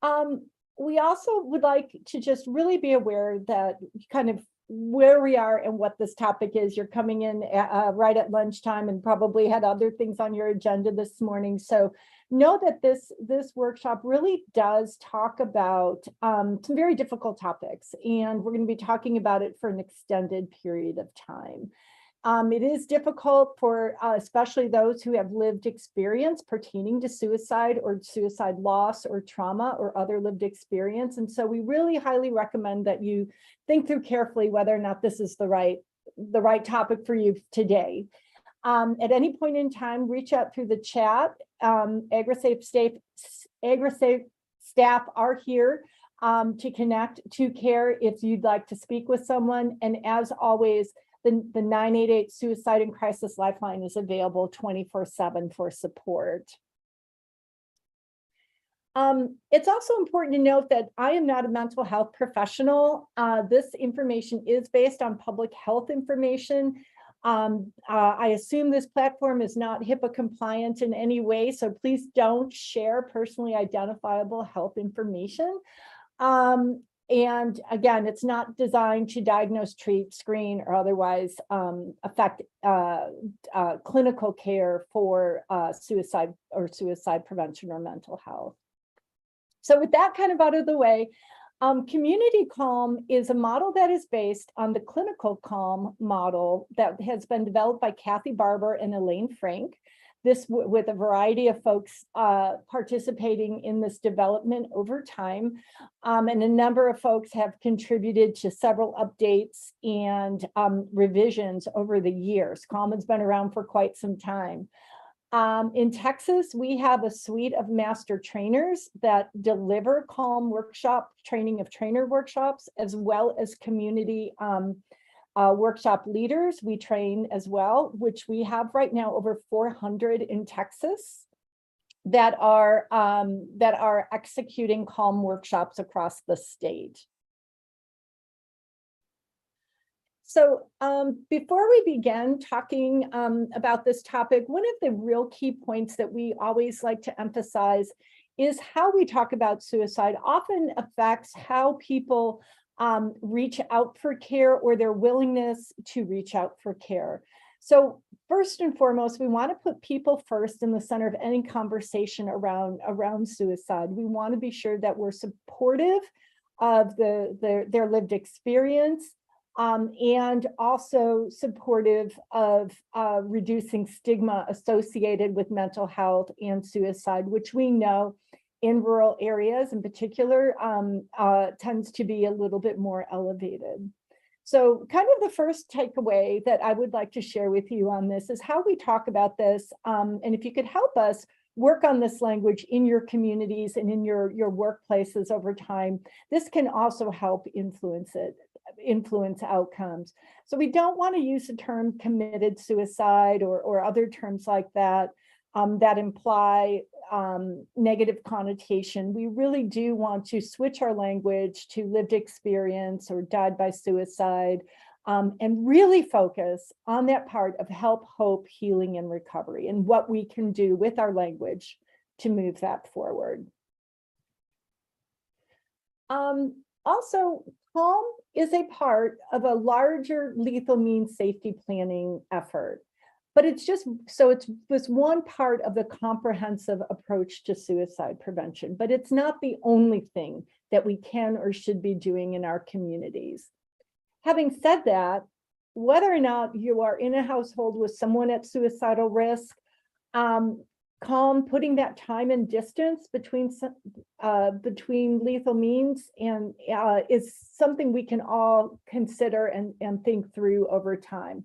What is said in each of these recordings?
We also would like to just really be aware that kind of where we are and what this topic is. You're coming in right at lunchtime and probably had other things on your agenda this morning. So know that this workshop really does talk about some very difficult topics, and we're going to be talking about it for an extended period of time. It is difficult for especially those who have lived experience pertaining to suicide or suicide loss or trauma or other lived experience. And so we really highly recommend that you think through carefully whether or not this is the right topic for you today. At any point in time, reach out through the chat. AgriSafe staff are here to connect to CARE if you'd like to speak with someone. And as always, the 988 Suicide and Crisis Lifeline is available 24/7 for support. It's also important to note that I am not a mental health professional. This information is based on public health information. I assume this platform is not HIPAA compliant in any way, so please don't share personally identifiable health information. And again, it's not designed to diagnose, treat, screen, or otherwise affect clinical care for suicide or suicide prevention or mental health. So with that kind of out of the way, community calm is a model that is based on the clinical calm model that has been developed by Kathy Barber and Elaine Frank. This with a variety of folks participating in this development over time. And a number of folks have contributed to several updates and revisions over the years. Calm has been around for quite some time. In Texas, we have a suite of master trainers that deliver Calm workshop, training of trainer workshops, as well as community workshop leaders. We train as well, which we have right now over 400 in Texas that are executing Calm workshops across the state. So before we begin talking about this topic, one of the real key points that we always like to emphasize is how we talk about suicide often affects how people reach out for care or their willingness to reach out for care. So first and foremost, we want to put people first in the center of any conversation around suicide. We want to be sure that we're supportive of their lived experience, and also supportive of reducing stigma associated with mental health and suicide, which we know in rural areas in particular tends to be a little bit more elevated. So kind of the first takeaway that I would like to share with you on this is how we talk about this. And if you could help us work on this language in your communities and in your workplaces over time, this can also help influence outcomes. So we don't want to use the term committed suicide or other terms like that that imply negative connotation. We really do want to switch our language to lived experience or died by suicide, and really focus on that part of help, hope, healing, and recovery, and what we can do with our language to move that forward. Also, calm is a part of a larger lethal means safety planning effort. But it's just one part of the comprehensive approach to suicide prevention, but it's not the only thing that we can or should be doing in our communities. Having said that, whether or not you are in a household with someone at suicidal risk, calm, putting that time and distance between lethal means and is something we can all consider and think through over time.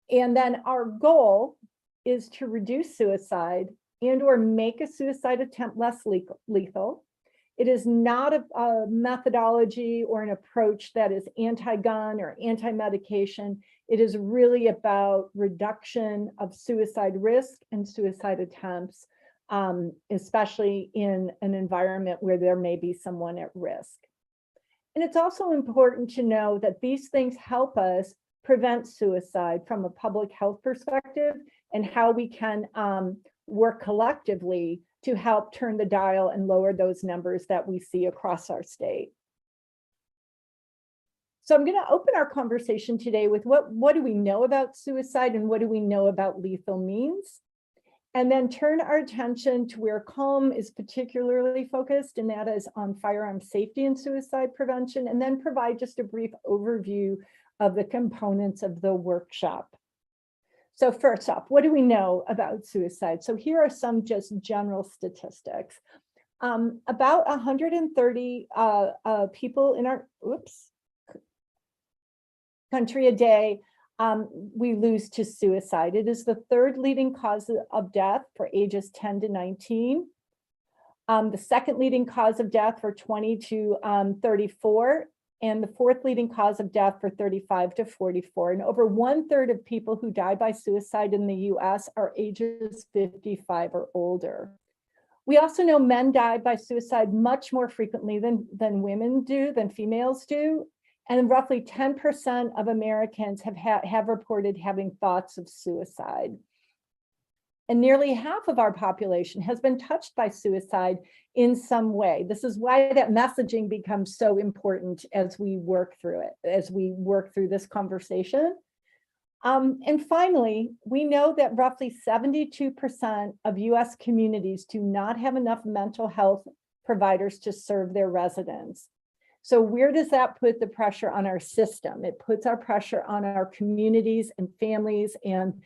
And then our goal is to reduce suicide and or make a suicide attempt less lethal. It is not a methodology or an approach that is anti-gun or anti-medication. It is really about reduction of suicide risk and suicide attempts, especially in an environment where there may be someone at risk. And it's also important to know that these things help us prevent suicide from a public health perspective and how we can work collectively to help turn the dial and lower those numbers that we see across our state. So I'm going to open our conversation today with what do we know about suicide and what do we know about lethal means? And then turn our attention to where CALM is particularly focused, and that is on firearm safety and suicide prevention, and then provide just a brief overview of the components of the workshop. So first off, what do we know about suicide? So here are some just general statistics. About 130 people in our country a day we lose to suicide. It is the third leading cause of death for ages 10 to 19. The second leading cause of death for 20 to 34, and the fourth leading cause of death for 35 to 44. And over 1/3 of people who die by suicide in the US are ages 55 or older. We also know men die by suicide much more frequently than women do, than females do. And roughly 10% of Americans have reported having thoughts of suicide. And nearly half of our population has been touched by suicide in some way. This is why that messaging becomes so important as we work through it, as we work through this conversation. And finally, we know that roughly 72% of US communities do not have enough mental health providers to serve their residents. So where does that put the pressure on our system? It puts our pressure on our communities and families and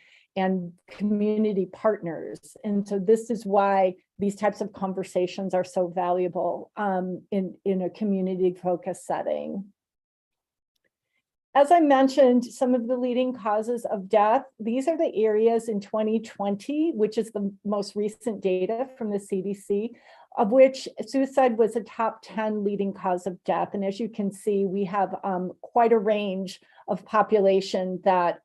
community partners. And so this is why these types of conversations are so valuable in a community-focused setting. As I mentioned, some of the leading causes of death, these are the areas in 2020, which is the most recent data from the CDC, of which suicide was a top 10 leading cause of death. And as you can see, we have quite a range of population that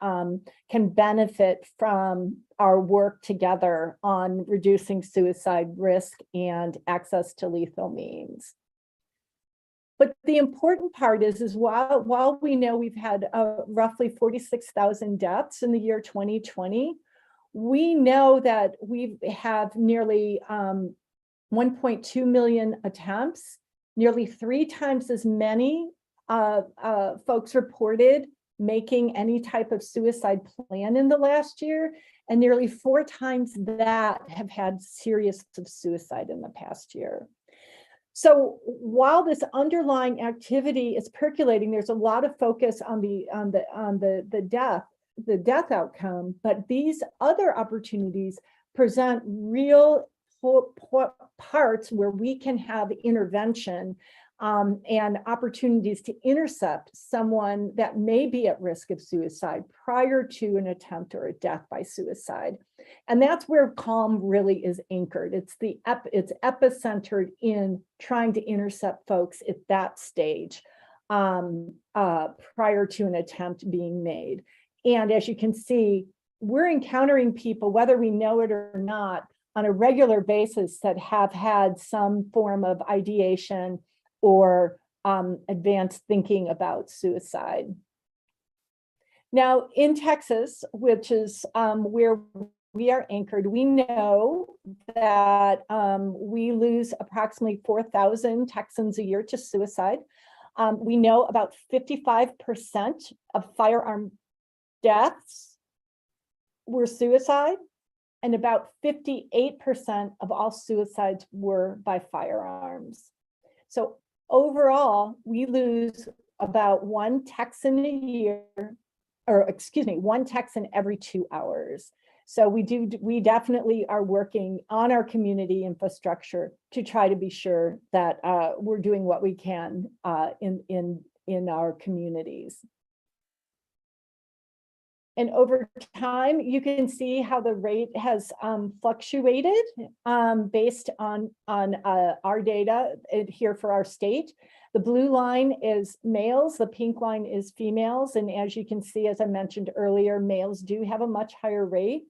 can benefit from our work together on reducing suicide risk and access to lethal means. But the important part is while we know we've had roughly 46,000 deaths in the year 2020, we know that we have nearly 1.2 million attempts, nearly 3 times as many folks reported making any type of suicide plan in the last year, and nearly 4 times that have had serious suicide in the past year. So while this underlying activity is percolating, there's a lot of focus on the death outcome, but these other opportunities present real parts where we can have intervention and opportunities to intercept someone that may be at risk of suicide prior to an attempt or a death by suicide. And that's where CALM really is anchored. It's epicentered in trying to intercept folks at that stage prior to an attempt being made. And as you can see, we're encountering people, whether we know it or not, on a regular basis that have had some form of ideation or advanced thinking about suicide. Now, in Texas, which is where we are anchored, we know that we lose approximately 4,000 Texans a year to suicide. We know about 55% of firearm deaths were suicide, and about 58% of all suicides were by firearms. So overall, we lose about 1 Texan a year, or excuse me, 1 Texan every 2 hours. So we definitely are working on our community infrastructure to try to be sure that we're doing what we can in our communities. And over time, you can see how the rate has fluctuated based on our data here for our state. The blue line is males, the pink line is females. And as you can see, as I mentioned earlier, males do have a much higher rate.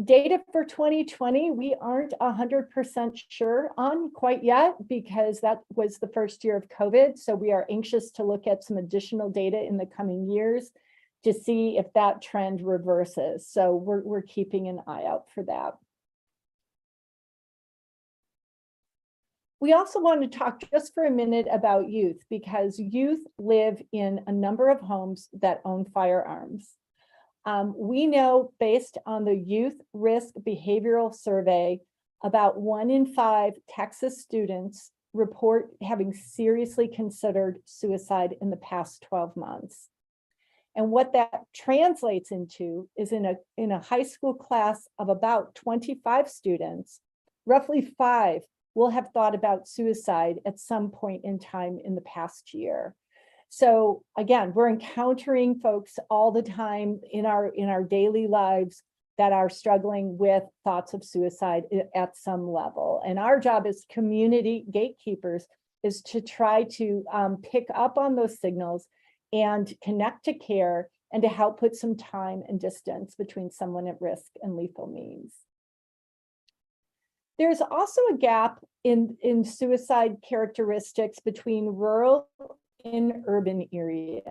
Data for 2020, we aren't 100% sure on quite yet because that was the first year of COVID. So we are anxious to look at some additional data in the coming years to see if that trend reverses. So we're keeping an eye out for that. We also want to talk just for a minute about youth, because youth live in a number of homes that own firearms. We know, based on the Youth Risk Behavioral Survey, about 1 in 5 Texas students report having seriously considered suicide in the past 12 months. And what that translates into is in a high school class of about 25 students, roughly 5 will have thought about suicide at some point in time in the past year. So again, we're encountering folks all the time in our daily lives that are struggling with thoughts of suicide at some level. And our job as community gatekeepers is to try to pick up on those signals and connect to care, and to help put some time and distance between someone at risk and lethal means. There's also a gap in suicide characteristics between rural and urban areas.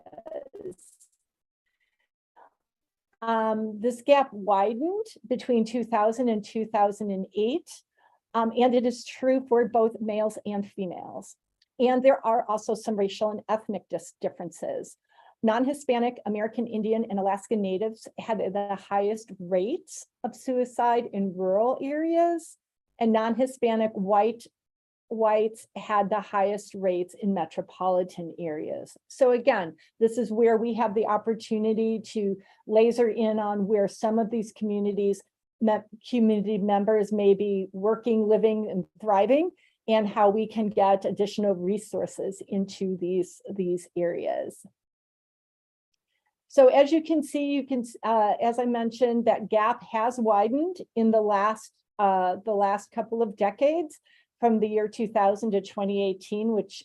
This gap widened between 2000 and 2008, and it is true for both males and females. And there are also some racial and ethnic differences. Non-Hispanic, American Indian, and Alaska Natives had the highest rates of suicide in rural areas, and non-Hispanic whites had the highest rates in metropolitan areas. So again, this is where we have the opportunity to laser in on where some of these community members may be working, living, and thriving, and how we can get additional resources into these areas. So as you can see, as I mentioned, that gap has widened in the last couple of decades, from the year 2000 to 2018, which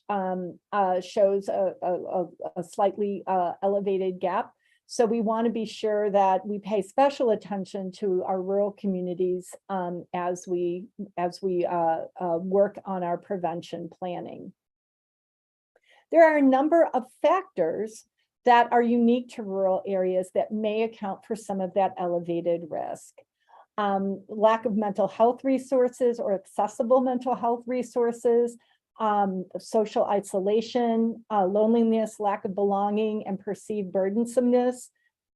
shows a slightly elevated gap. So we want to be sure that we pay special attention to our rural communities as we work on our prevention planning. There are a number of factors that are unique to rural areas that may account for some of that elevated risk. Lack of mental health resources or accessible mental health resources, social isolation, loneliness, lack of belonging, and perceived burdensomeness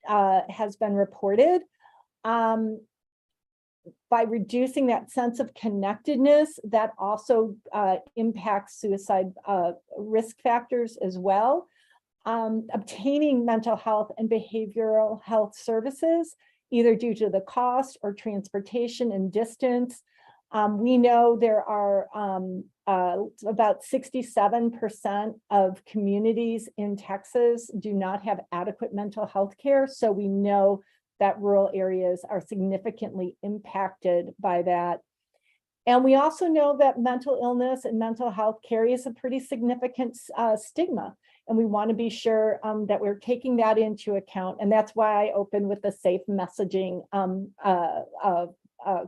has been reported. By reducing that sense of connectedness, that also impacts suicide risk factors as well. Obtaining mental health and behavioral health services, either due to the cost or transportation and distance. We know there are about 67% of communities in Texas do not have adequate mental health care. So we know that rural areas are significantly impacted by that. And we also know that mental illness and mental health carries a pretty significant stigma. And we want to be sure that we're taking that into account. And that's why I open with the safe messaging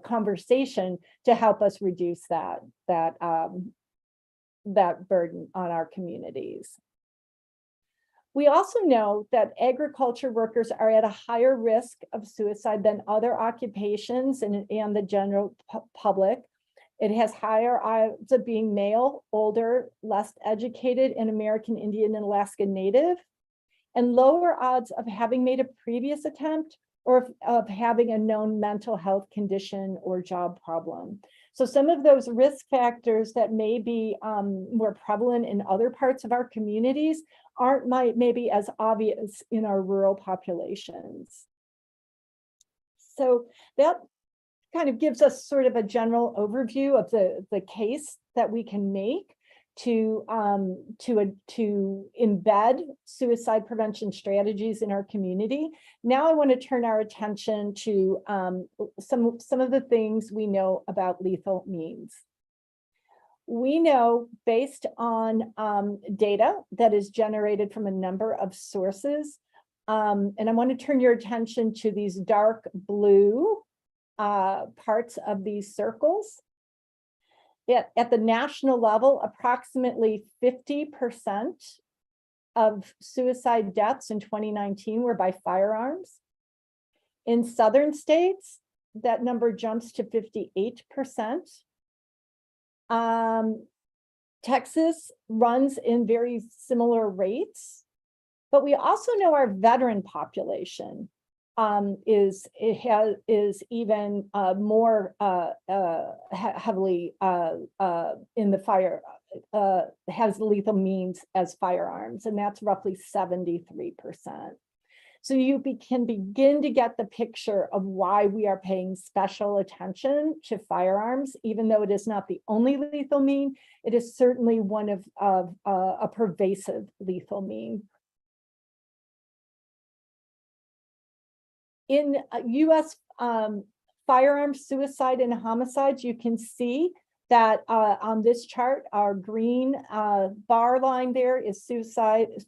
conversation to help us reduce that burden on our communities. We also know that agriculture workers are at a higher risk of suicide than other occupations and the general public. It has higher odds of being male, older, less educated, and American Indian and Alaska Native, and lower odds of having made a previous attempt or of having a known mental health condition or job problem. So some of those risk factors that may be more prevalent in other parts of our communities aren't maybe as obvious in our rural populations. So that kind of gives us sort of a general overview of the case that we can make to embed suicide prevention strategies in our community. Now I want to turn our attention to some of the things we know about lethal means. We know, based on data that is generated from a number of sources, and I want to turn your attention to these dark blue parts of these circles. At the national level, approximately 50% of suicide deaths in 2019 were by firearms. In southern states, that number jumps to 58%. Texas runs in very similar rates, but we also know our veteran population is even more heavily in the fire, has lethal means as firearms, and that's roughly 73%. So you can begin to get the picture of why we are paying special attention to firearms, even though it is not the only lethal mean. It is certainly one of a pervasive lethal mean. In U.S. Firearms, suicide, and homicides, you can see that on this chart, our green bar line there is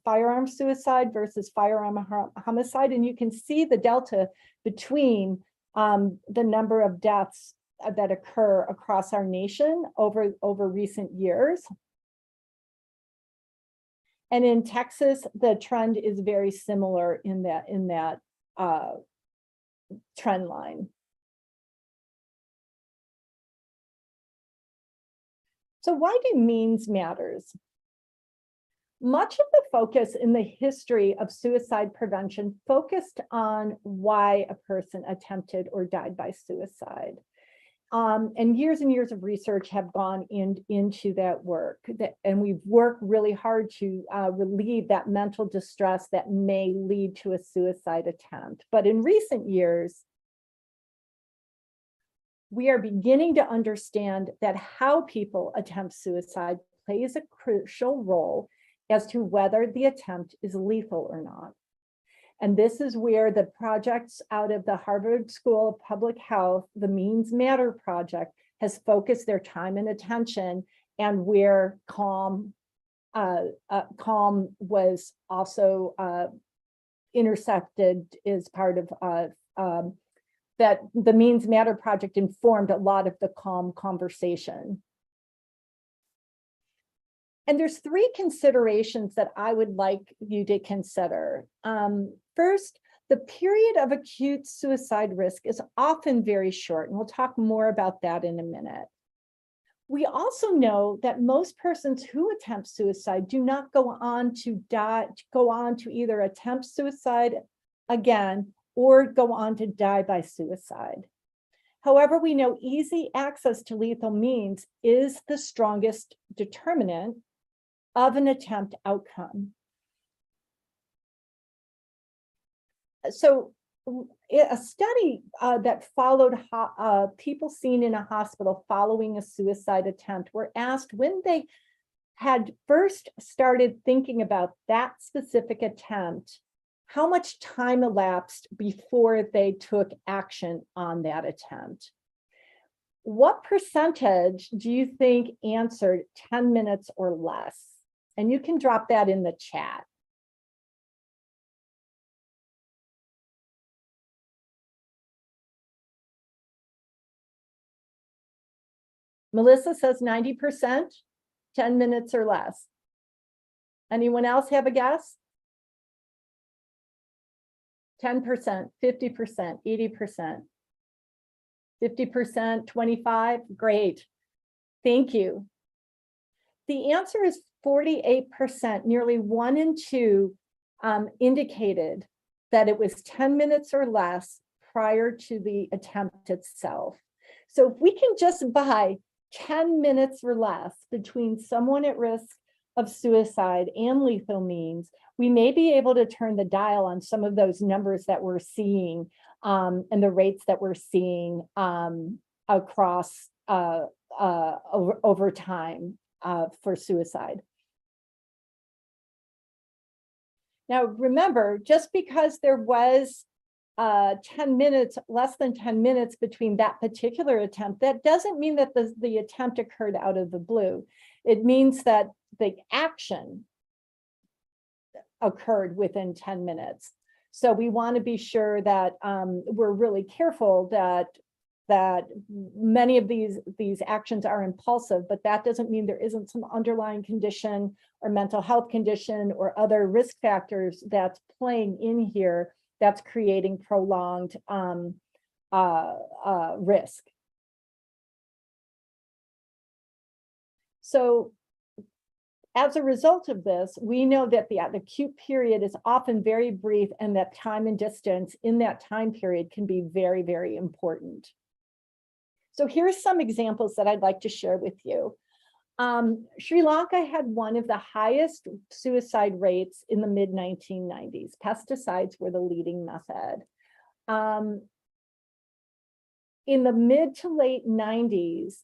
firearm suicide versus firearm homicide. And you can see the delta between the number of deaths that occur across our nation over recent years. And in Texas, the trend is very similar in that trend line. So why do means matters? Much of the focus in the history of suicide prevention focused on why a person attempted or died by suicide. And years of research have gone into that work, and we've worked really hard to relieve that mental distress that may lead to a suicide attempt. But in recent years, we are beginning to understand that how people attempt suicide plays a crucial role as to whether the attempt is lethal or not. And this is where the projects out of the Harvard School of Public Health, the Means Matter project, has focused their time and attention, and where CALM was also intersected as part of that the Means Matter project informed a lot of the CALM conversation. And there's three considerations that I would like you to consider. First, the period of acute suicide risk is often very short, and we'll talk more about that in a minute. We also know that most persons who attempt suicide do not go on to either attempt suicide again or go on to die by suicide. However, we know easy access to lethal means is the strongest determinant of an attempt outcome. So a study that followed people seen in a hospital following a suicide attempt were asked when they had first started thinking about that specific attempt, how much time elapsed before they took action on that attempt. What percentage do you think answered 10 minutes or less? And you can drop that in the chat. Melissa says 90%, 10 minutes or less. Anyone else have a guess? 10%, 50%, 80%, 50%, 25%, great. Thank you. The answer is 48%, nearly 1 in 2 indicated that it was 10 minutes or less prior to the attempt itself. So if we can just buy 10 minutes or less between someone at risk of suicide and lethal means, we may be able to turn the dial on some of those numbers that we're seeing and the rates that we're seeing across over time for suicide. Now, remember, just because there was 10 minutes, less than 10 minutes between that particular attempt, that doesn't mean that the attempt occurred out of the blue. It means that the action occurred within 10 minutes. So we want to be sure that we're really careful that many of these actions are impulsive, but that doesn't mean there isn't some underlying condition or mental health condition or other risk factors that's playing in here that's creating prolonged risk. So As a result of this, we know that the acute period is often very brief, and that time and distance in that time period can be very, very important. So here's some examples that I'd like to share with you. Sri Lanka had one of the highest suicide rates in the mid-1990s. Pesticides were the leading method. In the mid to late 90s,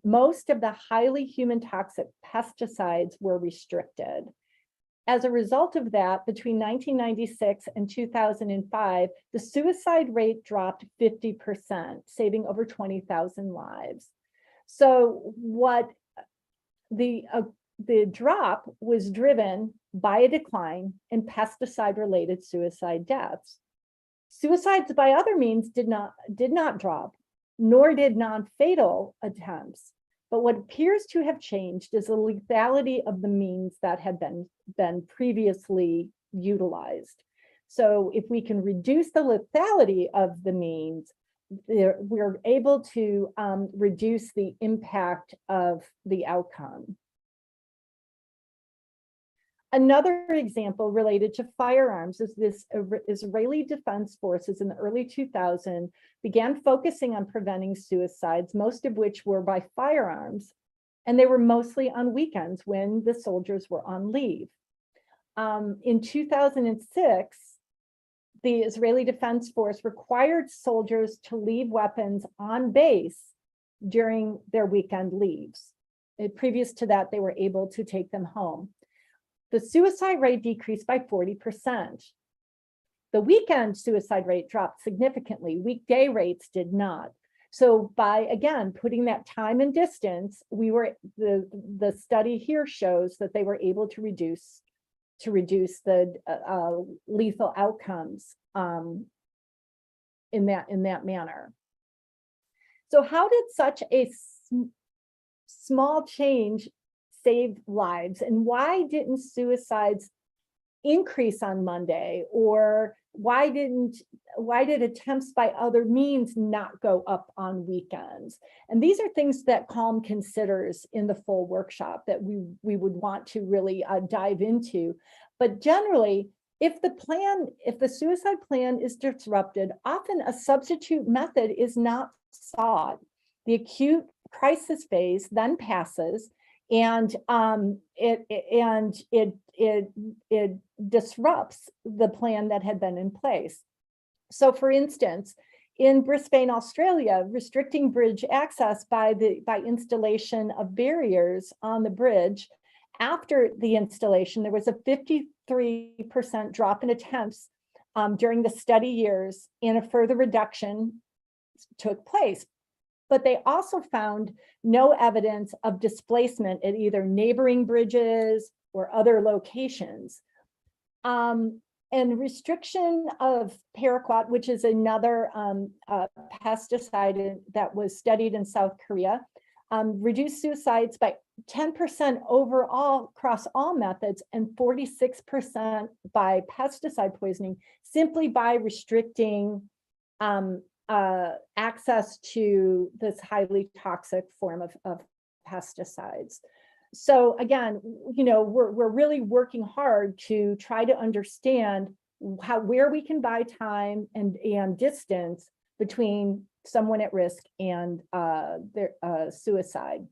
most of the highly human toxic pesticides were restricted. As a result of that, between 1996 and 2005, the suicide rate dropped 50%, saving over 20,000 lives. So what the drop was driven by a decline in pesticide-related suicide deaths. Suicides by other means did not drop, nor did non-fatal attempts. But what appears to have changed is the lethality of the means that had been previously utilized. So if we can reduce the lethality of the means, we're able to reduce the impact of the outcome. Another example related to firearms is this Israeli Defense Forces in the early 2000s began focusing on preventing suicides, most of which were by firearms, and they were mostly on weekends when the soldiers were on leave. In 2006, the Israeli Defense Force required soldiers to leave weapons on base during their weekend leaves. Previous to that, they were able to take them home. The suicide rate decreased by 40%. The weekend suicide rate dropped significantly. Weekday rates did not. So by, again, putting that time and distance, the study here shows that they were able to reduce the lethal outcomes in that manner. So how did such a small change save lives, and why didn't suicides increase on Monday, or why did attempts by other means not go up on weekends? And these are things that Calm considers in the full workshop that we would want to really dive into. But generally, if the suicide plan is disrupted, often a substitute method is not sought. The acute crisis phase then passes, and it disrupts the plan that had been in place. So, for instance, in Brisbane, Australia, restricting bridge access by installation of barriers on the bridge. After the installation, there was a 53% drop in attempts during the study years, and a further reduction took place. But they also found no evidence of displacement at either neighboring bridges or other locations. And restriction of paraquat, which is another pesticide that was studied in South Korea, reduced suicides by 10% overall across all methods, and 46% by pesticide poisoning, simply by restricting access to this highly toxic form of pesticides. So again, we're really working hard to try to understand where we can buy time and distance between someone at risk and their suicide.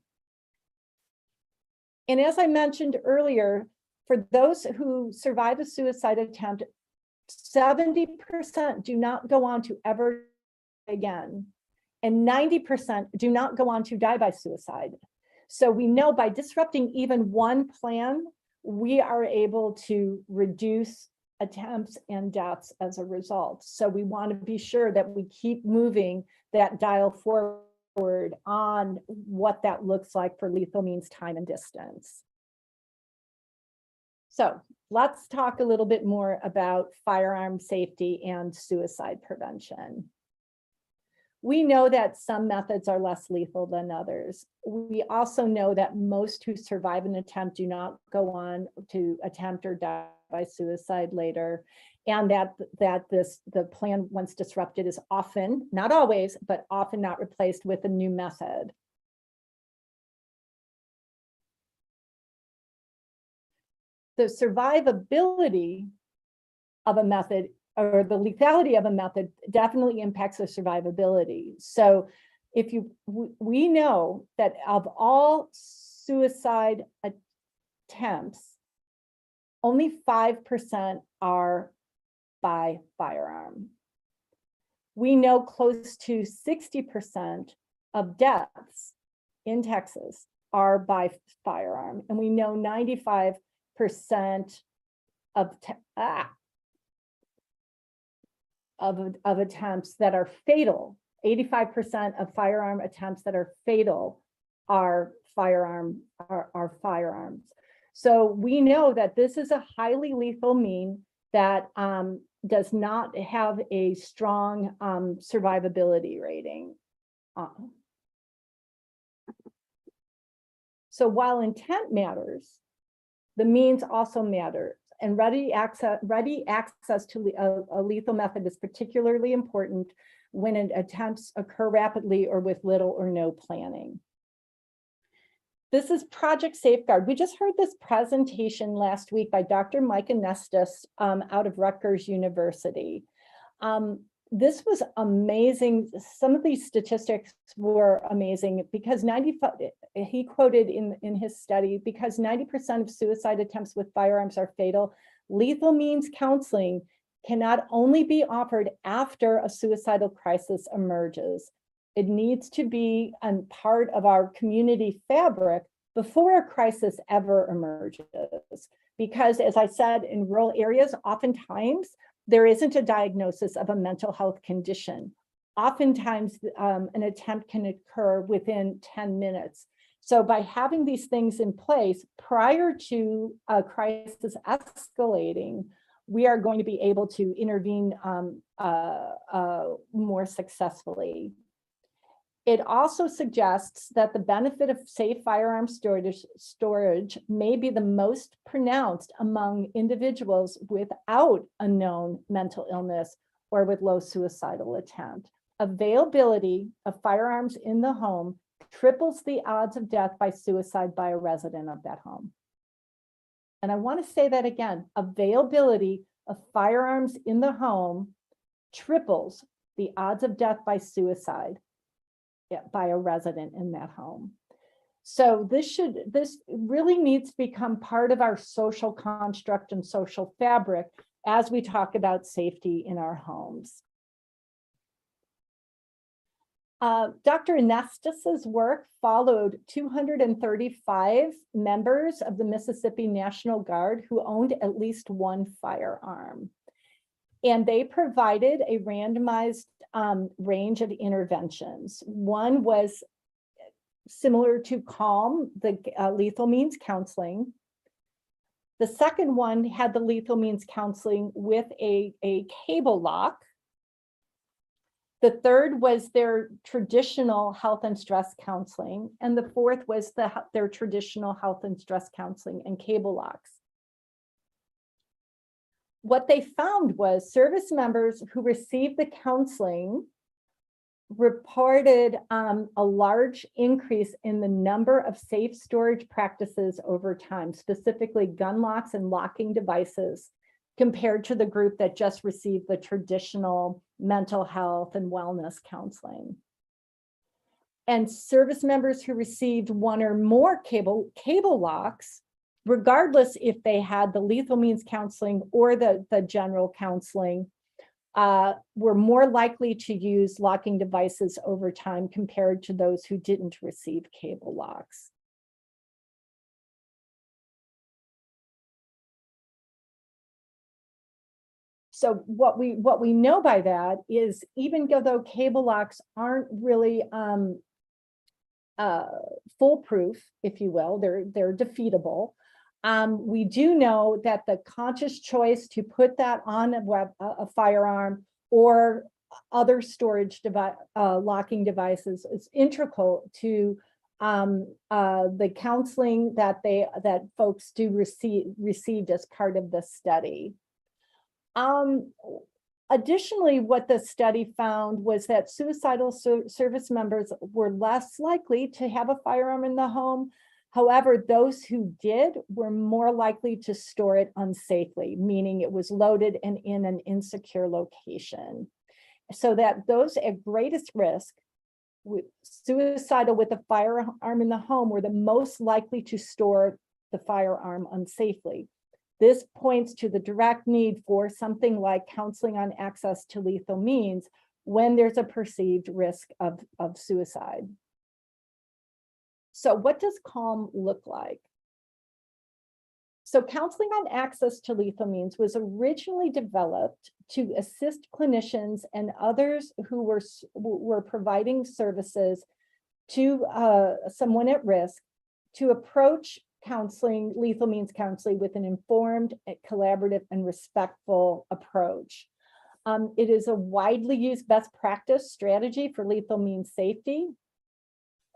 And as I mentioned earlier, for those who survive a suicide attempt, 70% do not go on to ever again, and 90% do not go on to die by suicide. So we know by disrupting even one plan, we are able to reduce attempts and deaths as a result. So we want to be sure that we keep moving that dial forward on what that looks like for lethal means, time, and distance. So let's talk a little bit more about firearm safety and suicide prevention. We know that some methods are less lethal than others. We also know that most who survive an attempt do not go on to attempt or die by suicide later, and that the plan, once disrupted, is often, not always, but often not replaced with a new method. the survivability of a method or the lethality of a method definitely impacts the survivability. So if we know that of all suicide attempts, only 5% are by firearm. We know close to 60% of deaths in Texas are by firearm, and we know 95% of attempts that are fatal. 85% of firearm attempts that are fatal are firearms. So we know that this is a highly lethal mean that does not have a strong survivability rating. So while intent matters, the means also matter, and ready access to a lethal method is particularly important when attempts occur rapidly or with little or no planning. This is Project Safeguard. We just heard this presentation last week by Dr. Mike Anestis out of Rutgers University. This was amazing. Some of these statistics were amazing because he quoted in his study, because 90% of suicide attempts with firearms are fatal, lethal means counseling can not only be offered after a suicidal crisis emerges, it needs to be a part of our community fabric before a crisis ever emerges. Because as I said, in rural areas, oftentimes there isn't a diagnosis of a mental health condition. Oftentimes an attempt can occur within 10 minutes. So by having these things in place prior to a crisis escalating, we are going to be able to intervene more successfully. It also suggests that the benefit of safe firearm storage may be the most pronounced among individuals without a known mental illness or with low suicidal attempt. Availability of firearms in the home triples the odds of death by suicide by a resident of that home. And I want to say that again, availability of firearms in the home triples the odds of death by suicide by a resident in that home. So this really needs to become part of our social construct and social fabric as we talk about safety in our homes. Dr. Anestis's work followed 235 members of the Mississippi National Guard who owned at least one firearm. And they provided a randomized range of interventions. One was similar to CALM, the lethal means counseling. The second one had the lethal means counseling with a cable lock. The third was their traditional health and stress counseling. And the fourth was their traditional health and stress counseling and cable locks. What they found was service members who received the counseling reported a large increase in the number of safe storage practices over time, specifically gun locks and locking devices, compared to the group that just received the traditional mental health and wellness counseling. And service members who received one or more cable locks, regardless if they had the lethal means counseling or the general counseling, were more likely to use locking devices over time compared to those who didn't receive cable locks. So what we know by that is, even though cable locks aren't really foolproof, if you will, they're defeatable. We do know that the conscious choice to put that on a firearm or other storage locking devices is integral to the counseling that folks do received as part of the study. Additionally, what the study found was that suicidal service members were less likely to have a firearm in the home. However, those who did were more likely to store it unsafely, meaning it was loaded and in an insecure location. So that those at greatest risk, suicidal with a firearm in the home, were the most likely to store the firearm unsafely. This points to the direct need for something like counseling on access to lethal means when there's a perceived risk of suicide. So what does CALM look like? So counseling on access to lethal means was originally developed to assist clinicians and others who were providing services to someone at risk to approach counseling, lethal means counseling, with an informed, collaborative, and respectful approach. It is a widely used best practice strategy for lethal means safety.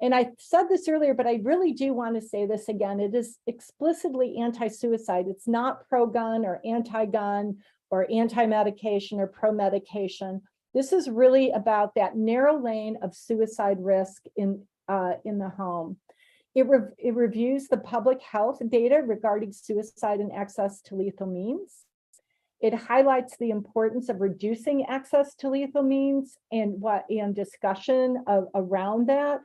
And I said this earlier, but I really do want to say this again. It is explicitly anti-suicide. It's not pro-gun or anti-gun or anti-medication or pro-medication. This is really about that narrow lane of suicide risk in the home. It reviews the public health data regarding suicide and access to lethal means. It highlights the importance of reducing access to lethal means and discussion around that.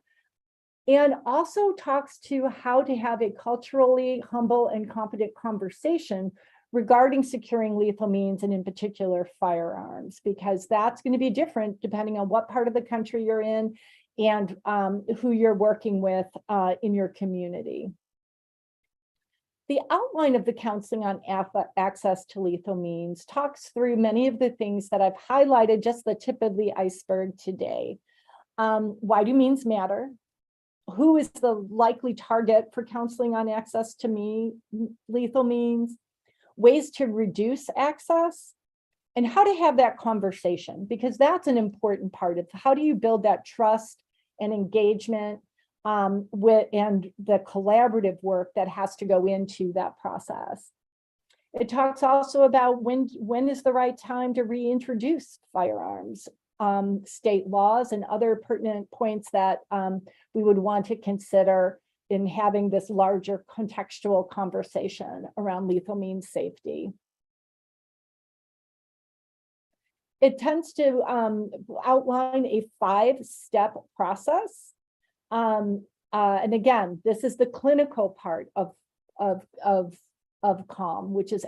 And also talks to how to have a culturally humble and competent conversation regarding securing lethal means, and in particular firearms, because that's going to be different depending on what part of the country you're in and who you're working with in your community. The outline of the counseling on access to lethal means talks through many of the things that I've highlighted, just the tip of the iceberg today. Why do means matter? Who is the likely target for counseling on access to lethal means, ways to reduce access, and how to have that conversation, because that's an important part of how do you build that trust and engagement and the collaborative work that has to go into that process. It talks also about when is the right time to reintroduce firearms, state laws, and other pertinent points that we would want to consider in having this larger contextual conversation around lethal means safety. It tends to outline a 5-step process. And again, this is the clinical part of CALM, which is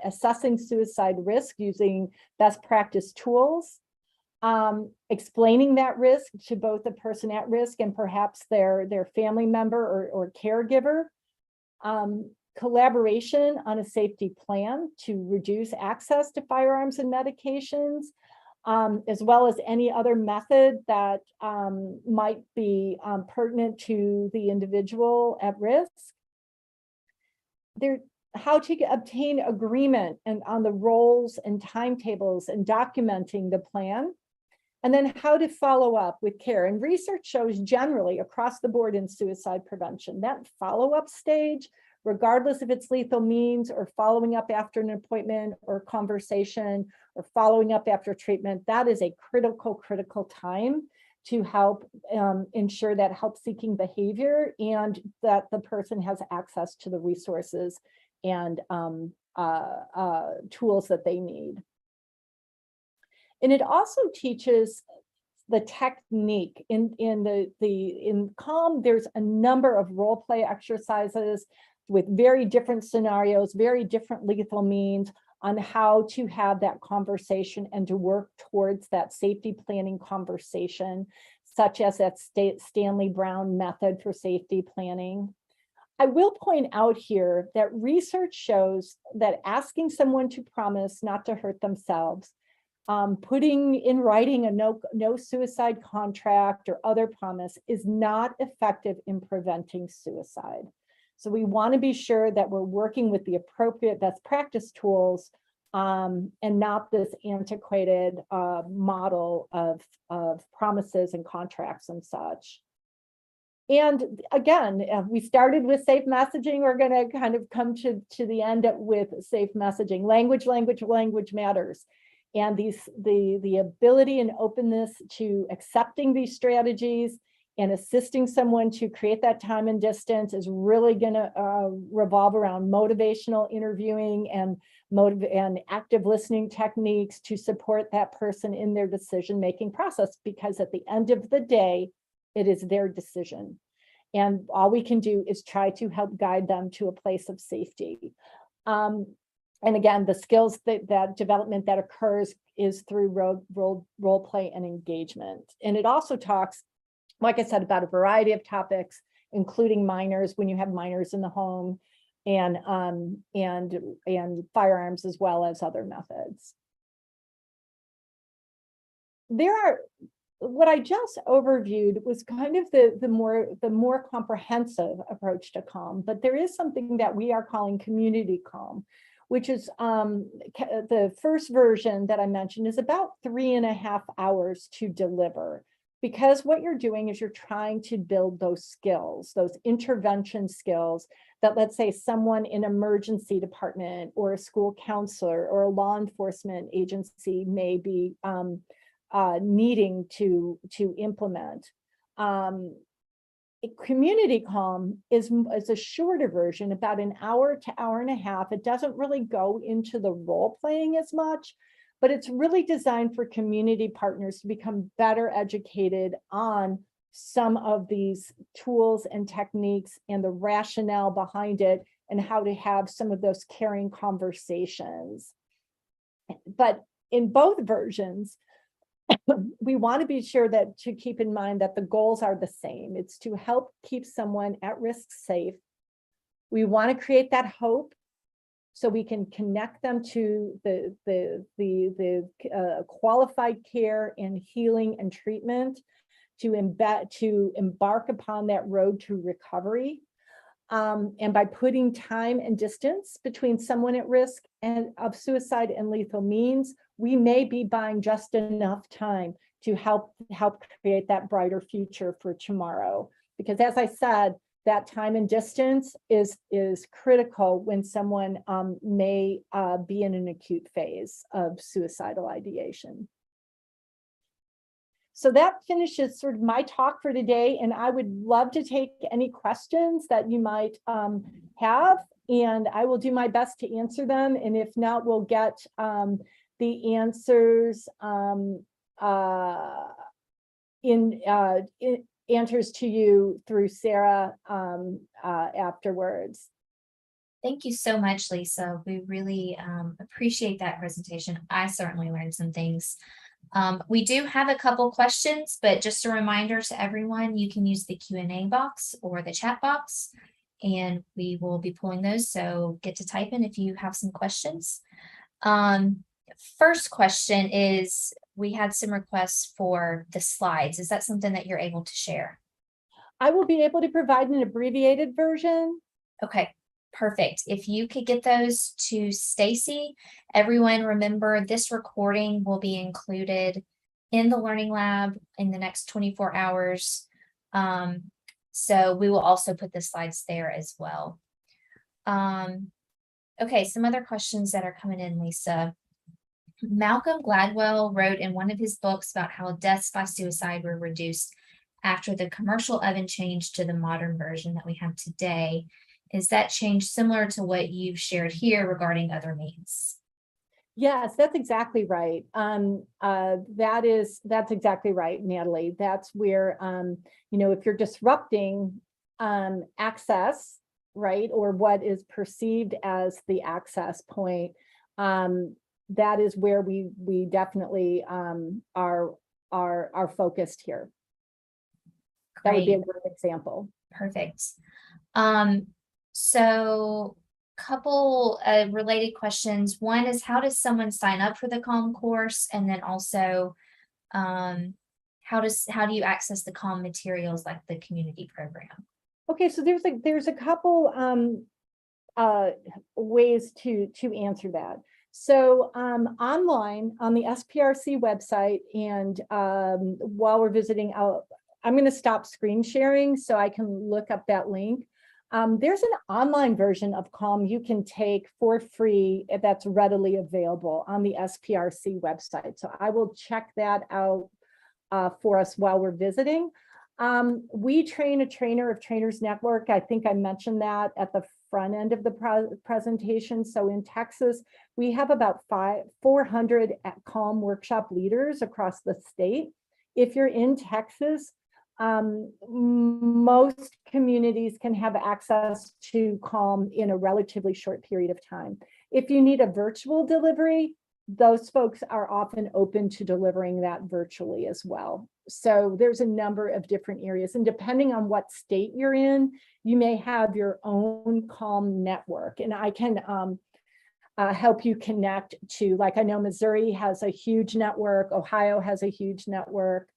assessing suicide risk using best practice tools, explaining that risk to both the person at risk and perhaps their family member or caregiver, collaboration on a safety plan to reduce access to firearms and medications, as well as any other method that might be pertinent to the individual at risk. How to obtain agreement on the roles and timetables and documenting the plan, and then how to follow up with care. And research shows generally across the board in suicide prevention, that follow-up stage, regardless if it's lethal means or following up after an appointment or conversation or following up after treatment, that is a critical time to help ensure that help-seeking behavior and that the person has access to the resources and tools that they need. And it also teaches the technique. In CALM, there's a number of role play exercises with very different scenarios, very different lethal means on how to have that conversation and to work towards that safety planning conversation, such as that Stanley Brown method for safety planning. I will point out here that research shows that asking someone to promise not to hurt themselves, putting in writing a no suicide contract or other promise is not effective in preventing suicide. So we want to be sure that we're working with the appropriate best practice tools and not this antiquated model of promises and contracts and such. And again, we started with safe messaging. We're going to kind of come to the end with safe messaging. Language matters. And the ability and openness to accepting these strategies and assisting someone to create that time and distance is really going to revolve around motivational interviewing and active listening techniques to support that person in their decision-making process, because at the end of the day, it is their decision. And all we can do is try to help guide them to a place of safety. And again, the skills that development that occurs is through role play and engagement. And it also talks, like I said, about a variety of topics, including minors, when you have minors in the home, and firearms, as well as other methods. What I just overviewed was kind of the more comprehensive approach to calm, but there is something that we are calling community calm, which is the first version that I mentioned is about 3.5 hours to deliver. Because what you're doing is you're trying to build those skills, those intervention skills that, let's say, someone in emergency department or a school counselor or a law enforcement agency may be needing to implement. Community calm is a shorter version, about an hour to hour and a half. It doesn't really go into the role playing as much, but it's really designed for community partners to become better educated on some of these tools and techniques and the rationale behind it, and how to have some of those caring conversations. But in both versions, we want to be sure that to keep in mind that the goals are the same. It's to help keep someone at risk safe. We want to create that hope so we can connect them to the qualified care and healing and treatment to embark upon that road to recovery. And by putting time and distance between someone at risk and of suicide and lethal means, we may be buying just enough time to help create that brighter future for tomorrow. Because as I said, that time and distance is critical when someone may be in an acute phase of suicidal ideation. So that finishes sort of my talk for today, and I would love to take any questions that you might have, and I will do my best to answer them. And if not, we'll get the answers answers to you through Sarah afterwards. Thank you so much, Lisa. We really appreciate that presentation. I certainly learned some things. We do have a couple questions, but just a reminder to everyone, you can use the Q&A box or the chat box, and we will be pulling those. So get to type in if you have some questions. First question is, we had some requests for the slides. Is that something that you're able to share? I will be able to provide an abbreviated version. Okay, perfect. If you could get those to Stacy. Everyone, remember, this recording will be included in the Learning Lab in the next 24 hours. So we will also put the slides there as well. Okay, some other questions that are coming in, Lisa. Malcolm Gladwell wrote in one of his books about how deaths by suicide were reduced after the commercial oven changed to the modern version that we have today. Is that change similar to what you've shared here regarding other means? Yes, that's exactly right. That's exactly right, Natalie. That's where, if you're disrupting access, right, or what is perceived as the access point, that is where we definitely are focused here. Great. That would be a good example. Perfect. So couple related questions. One is, how does someone sign up for the CALM course? And then also, how do you access the CALM materials like the community program? Okay, so there's a couple ways to answer that. So online on the SPRC website, and while we're visiting, I'm going to stop screen sharing so I can look up that link. There's an online version of CALM you can take for free that's readily available on the SPRC website. So I will check that out for us while we're visiting. We train a trainer of Trainers Network. I think I mentioned that at the front end of the presentation. So in Texas, we have about 400 CALM workshop leaders across the state. If you're in Texas, most communities can have access to CALM in a relatively short period of time. If you need a virtual delivery, those folks are often open to delivering that virtually as well. So there's a number of different areas, and depending on what state you're in, you may have your own CALM network, and I can help you connect to, like, I know Missouri has a huge network, Ohio has a huge network.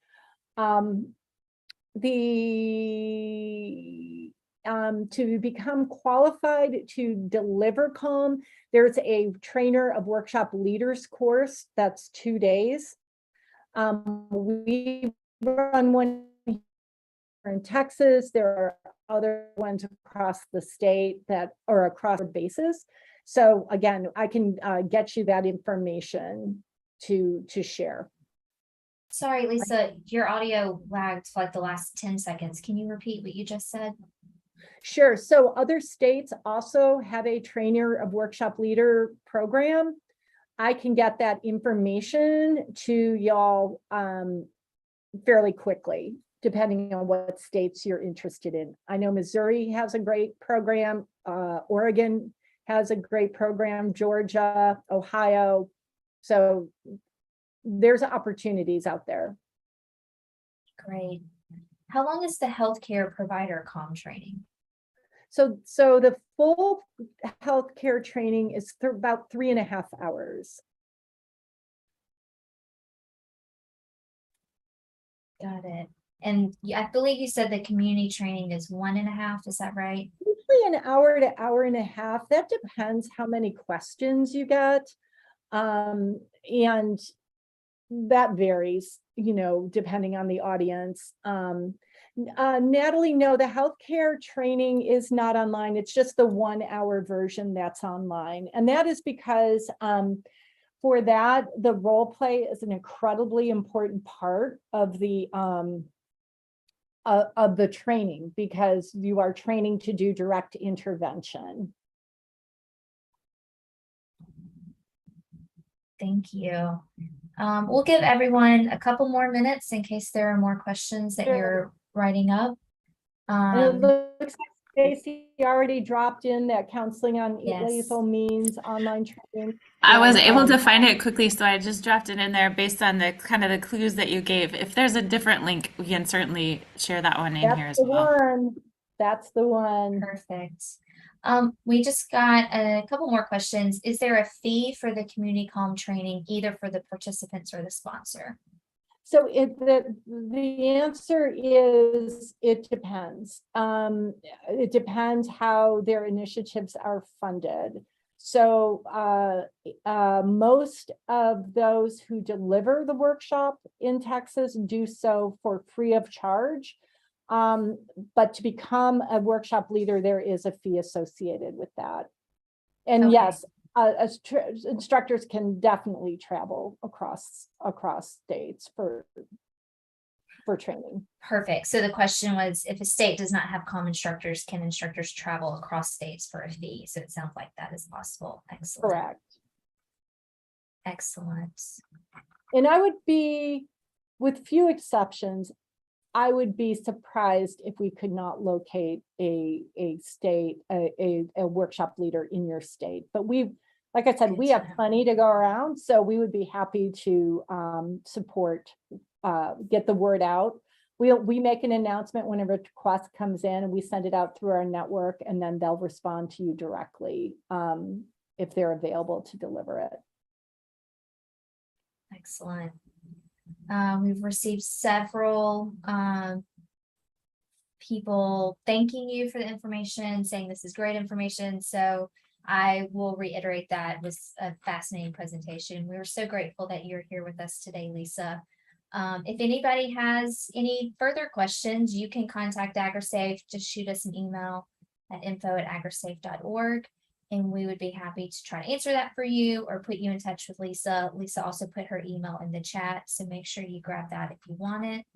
To become qualified to deliver CALM, there's a trainer of workshop leaders course that's 2 days. We run one here in Texas. There are other ones across the state that are across the bases. So again, I can get you that information to share. Sorry, Lisa, your audio lagged for like the last 10 seconds. Can you repeat what you just said? Sure. So other states also have a trainer of workshop leader program. I can get that information to y'all fairly quickly, depending on what states you're interested in. I know Missouri has a great program. Oregon has a great program, Georgia, Ohio. So there's opportunities out there. Great. How long is the healthcare provider CALM training? So the full healthcare training is about 3.5 hours. Got it. And I believe you said the community training is 1.5. Is that right? Usually an hour to hour and a half. That depends how many questions you get. And that varies, depending on the audience. Natalie, no, the healthcare training is not online. It's just the 1 hour version that's online. And that is because for that, the role play is an incredibly important part of the training, because you are training to do direct intervention. Thank you. We'll give everyone a couple more minutes in case there are more questions that you're writing up. It looks like Stacy already dropped in that counseling on Yes. lethal means online training. I was able to find it quickly, so I just dropped it in there based on the kind of the clues that you gave. If there's a different link, we can certainly share that one in here as well. That's the one. Perfect. We just got a couple more questions. Is there a fee for the community CALM training, either for the participants or the sponsor? So the answer is it depends. It depends how their initiatives are funded. So most of those who deliver the workshop in Texas do so for free of charge. But to become a workshop leader, there is a fee associated with that. And Okay. yes, instructors can definitely travel across states for training. Perfect. So the question was, if a state does not have CALM instructors, can instructors travel across states for a fee? So it sounds like that is possible. Excellent. Correct. Excellent. And I would be, with few exceptions, I would be surprised if we could not locate a workshop leader in your state. But like I said, we have plenty to go around, so we would be happy to support, get the word out. We make an announcement when a request comes in, and we send it out through our network, and then they'll respond to you directly if they're available to deliver it. Excellent. We've received several people thanking you for the information, saying this is great information. So I will reiterate that it was a fascinating presentation. We were so grateful that you're here with us today, Lisa. If anybody has any further questions, you can contact AgriSafe. Just shoot us an email at info@agrisafe.org. And we would be happy to try to answer that for you or put you in touch with Lisa. Lisa also put her email in the chat, so make sure you grab that if you want it.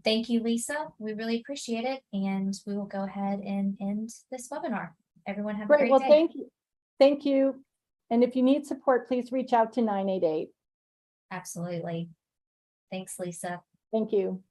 Thank you, Lisa. We really appreciate it. And we will go ahead and end this webinar. Everyone have a Great. great Well, day. thank you. Thank you. And if you need support, please reach out to 988. Absolutely. Thanks, Lisa. Thank you.